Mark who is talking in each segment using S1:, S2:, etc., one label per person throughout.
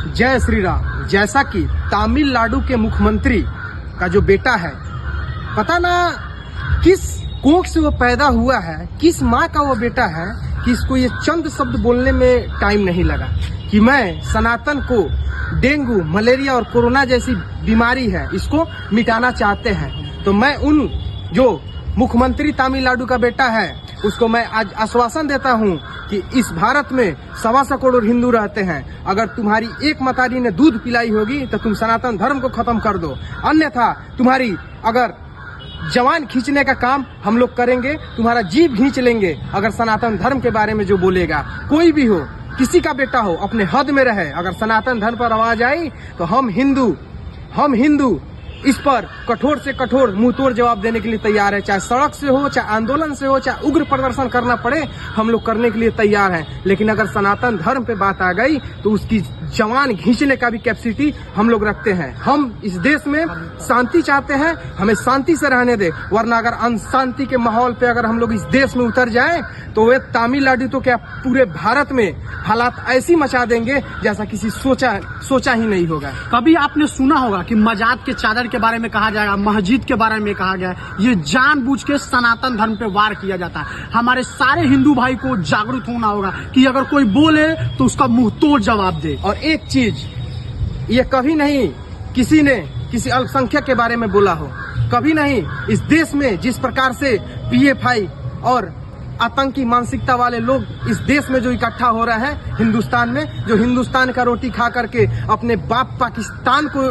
S1: जय श्री राम। जैसा कि तमिलनाडु के मुख्यमंत्री का जो बेटा है, पता ना किस कोख से वो पैदा हुआ है, किस माँ का वो बेटा है कि इसको ये चंद शब्द बोलने में टाइम नहीं लगा कि मैं सनातन को डेंगू, मलेरिया और कोरोना जैसी बीमारी है इसको मिटाना चाहते हैं। तो मैं उन जो मुख्यमंत्री तमिलनाडु का बेटा है उसको मैं आज आश्वासन देता हूं कि इस भारत में 125 करोड़ हिंदू रहते हैं। अगर तुम्हारी एक मतारी ने दूध पिलाई होगी तो तुम सनातन धर्म को खत्म कर दो, अन्यथा तुम्हारी अगर जवान खींचने का काम हम लोग करेंगे, तुम्हारा जीभ खींच लेंगे। अगर सनातन धर्म के बारे में जो बोलेगा, कोई भी हो, किसी का बेटा हो, अपने हद में रहे। अगर सनातन धर्म पर आवाज आई तो हम हिंदू इस पर कठोर से कठोर मुंहतोड़ जवाब देने के लिए तैयार है। चाहे सड़क से हो, चाहे आंदोलन से हो, चाहे उग्र प्रदर्शन करना पड़े, हम लोग करने के लिए तैयार हैं। लेकिन अगर सनातन धर्म पे बात आ गई तो उसकी जवान खींचने का भी कैपेसिटी हम लोग रखते हैं। हम इस देश में शांति चाहते हैं, हमें शांति से रहने दे, वरना अगर अशांति के माहौल पे अगर हम लोग इस देश में उतर जाएं तो वे तमिलनाडु तो क्या पूरे भारत में हालात ऐसी मचा देंगे जैसा किसी सोचा ही नहीं होगा।
S2: कभी आपने सुना होगा कि मजाक के चादर के बारे में कहा जाएगा, मस्जिद के बारे में कहा गया, ये जानबूझ के सनातन धर्म पे वार किया जाता है। हमारे सारे हिंदू भाई को जागरूक होना होगा कि अगर कोई बोले तो उसका मुंह तोड़ जवाब दे।
S1: और एक चीज, ये कभी नहीं किसी ने किसी अल्पसंख्यक के बारे में बोला हो, कभी नहीं। इस देश में जिस प्रकार से पीएफआई और आतंकी मानसिकता वाले लोग इस देश में जो इकट्ठा हो रहे हैं, हिंदुस्तान में जो हिंदुस्तान का रोटी खा करके अपने बाप पाकिस्तान को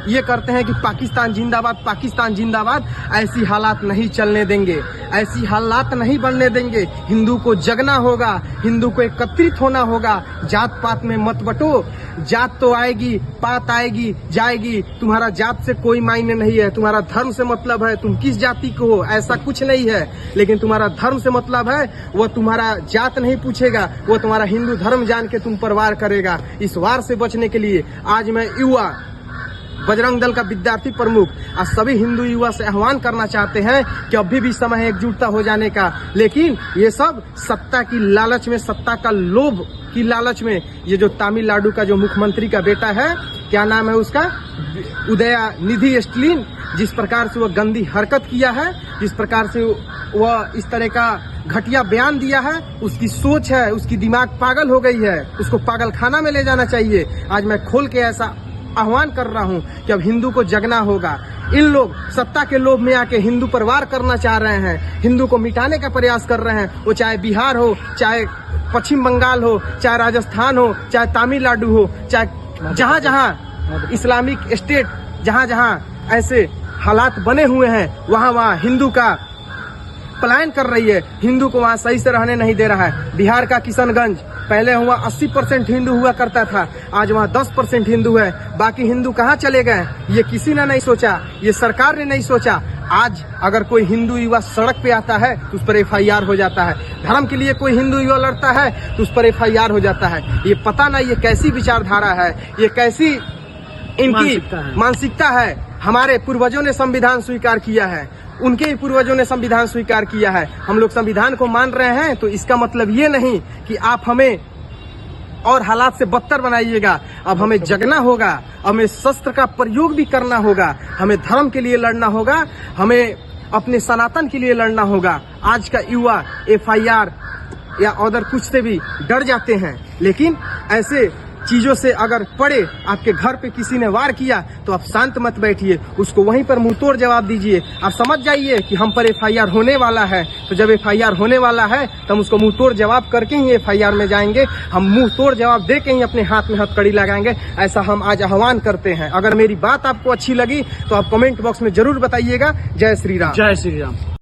S1: ये करते हैं कि पाकिस्तान जिंदाबाद, पाकिस्तान जिंदाबाद, ऐसी हालात नहीं चलने देंगे, ऐसी हालात नहीं बनने देंगे। हिंदू को जगना होगा, हिंदू को एकत्रित होना होगा। जात पात में मत बटो, जात तो आएगी, पात आएगी जाएगी, तुम्हारा जात से कोई मायने नहीं है। तुम्हारा धर्म से मतलब है तुम किस जाति को हो, ऐसा कुछ नहीं है। लेकिन तुम्हारा धर्म से मतलब है, वो तुम्हारा जात नहीं पूछेगा, वो तुम्हारा हिंदू धर्म जान के तुम पर वार करेगा। इस वार से बचने के लिए आज मैं युवा बजरंग दल का विद्यार्थी प्रमुख आज सभी हिंदू युवा से आह्वान करना चाहते हैं कि अभी भी समय है एकजुटता हो जाने का। लेकिन ये सब सत्ता की लालच में, सत्ता का लोभ की लालच में, ये जो तमिलनाडु का जो मुख्यमंत्री का बेटा है, क्या नाम है उसका, उदयनिधि स्टैलिन, जिस प्रकार से वह गंदी हरकत किया है, जिस प्रकार से वह इस तरह का घटिया बयान दिया है, उसकी सोच है, उसकी दिमाग पागल हो गई है, उसको पागल खाना में ले जाना चाहिए। आज मैं खोल के ऐसा आह्वान कर रहा हूं कि अब हिंदू को जगना होगा। इन लोग सत्ता के लोभ में आके हिंदू पर वार करना चाह रहे हैं, हिंदू को मिटाने का प्रयास कर रहे हैं। वो चाहे बिहार हो, चाहे पश्चिम बंगाल हो, चाहे राजस्थान हो, चाहे तमिलनाडु हो, चाहे जहां जहां इस्लामिक स्टेट, जहां जहां ऐसे हालात बने हुए हैं, वहां वहां हिंदू का पलायन कर रही है, हिंदू को वहां सही से रहने नहीं दे रहा है। बिहार का किशनगंज पहले हुआ 80% हिंदू हुआ करता था, आज वहाँ 10% हिंदू है। बाकी हिंदू कहाँ चले गए, ये किसी ने नहीं सोचा, ये सरकार ने नहीं सोचा। आज अगर कोई हिंदू युवा सड़क पे आता है तो उस पर FIR हो जाता है। धर्म के लिए कोई हिंदू युवा लड़ता है तो उस पर FIR हो जाता है। ये पता नहीं ये कैसी विचारधारा है, ये कैसी इनकी मानसिकता है। हमारे पूर्वजों ने संविधान स्वीकार किया है, उनके ही पूर्वजों ने संविधान स्वीकार किया है। हम लोग संविधान को मान रहे हैं तो इसका मतलब ये नहीं कि आप हमें और हालात से बदतर बनाइएगा। अब हमें जगना होगा, हमें शस्त्र का प्रयोग भी करना होगा, हमें धर्म के लिए लड़ना होगा, हमें अपने सनातन के लिए लड़ना होगा। आज का युवा FIR या अदर कुछ से भी डर जाते हैं, लेकिन ऐसे चीजों से अगर पड़े, आपके घर पे किसी ने वार किया तो आप शांत मत बैठिए, उसको वहीं पर मुंहतोड़ जवाब दीजिए। आप समझ जाइए कि हम पर FIR होने वाला है, तो जब FIR होने वाला है तो हम उसको मुंहतोड़ जवाब करके ही FIR में जाएंगे। हम मुंहतोड़ जवाब दे के ही अपने हाथ में हथकड़ी लगाएंगे, ऐसा हम आज आह्वान करते हैं। अगर मेरी बात आपको अच्छी लगी तो आप कमेंट बॉक्स में जरूर बताइएगा। जय श्री राम।
S2: जय श्री राम।